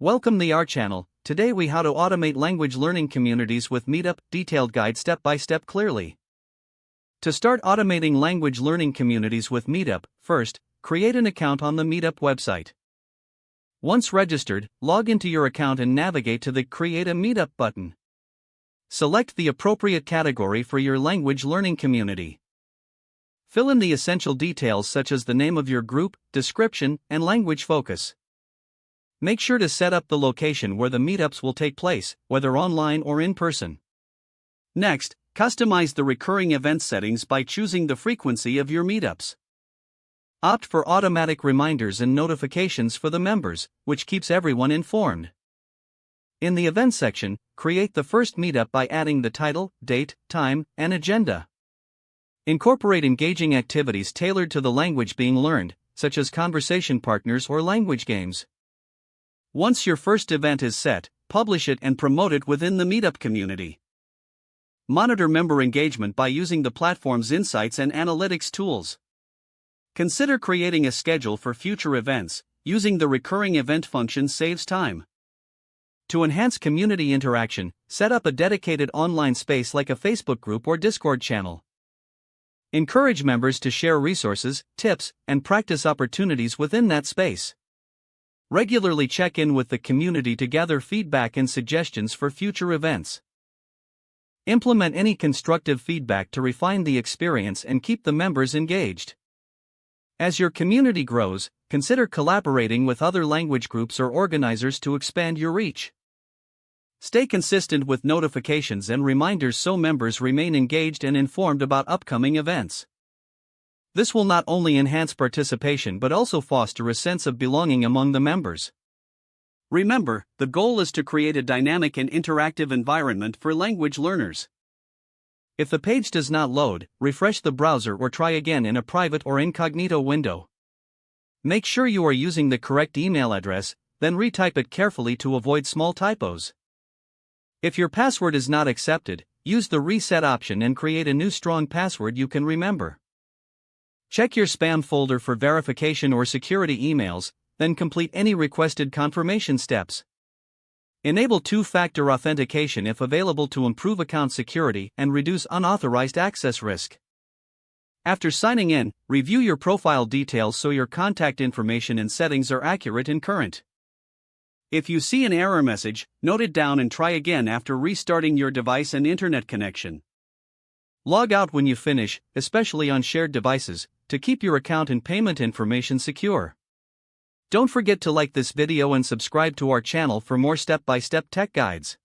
Welcome to our channel. Today we how to automate language learning communities with Meetup, detailed guide step by step clearly. To start automating language learning communities with Meetup, first, create an account on the Meetup website. Once registered, log into your account and navigate to the Create a Meetup button. Select the appropriate category for your language learning community. Fill in the essential details such as the name of your group, description, and language focus. Make sure to set up the location where the meetups will take place, whether online or in person. Next, customize the recurring event settings by choosing the frequency of your meetups. Opt for automatic reminders and notifications for the members, which keeps everyone informed. In the event section, create the first meetup by adding the title, date, time, and agenda. Incorporate engaging activities tailored to the language being learned, such as conversation partners or language games. Once your first event is set, publish it and promote it within the Meetup community. Monitor member engagement by using the platform's insights and analytics tools. Consider creating a schedule for future events. Using the recurring event function saves time. To enhance community interaction, set up a dedicated online space like a Facebook group or Discord channel. Encourage members to share resources, tips, and practice opportunities within that space. Regularly check in with the community to gather feedback and suggestions for future events. Implement any constructive feedback to refine the experience and keep the members engaged. As your community grows, consider collaborating with other language groups or organizers to expand your reach. Stay consistent with notifications and reminders so members remain engaged and informed about upcoming events. This will not only enhance participation but also foster a sense of belonging among the members. Remember, the goal is to create a dynamic and interactive environment for language learners. If the page does not load, refresh the browser or try again in a private or incognito window. Make sure you are using the correct email address, then retype it carefully to avoid small typos. If your password is not accepted, use the reset option and create a new strong password you can remember. Check your spam folder for verification or security emails, then complete any requested confirmation steps. Enable two-factor authentication if available to improve account security and reduce unauthorized access risk. After signing in, review your profile details so your contact information and settings are accurate and current. If you see an error message, note it down and try again after restarting your device and internet connection. Log out when you finish, especially on shared devices, to keep your account and payment information secure. Don't forget to like this video and subscribe to our channel for more step-by-step tech guides.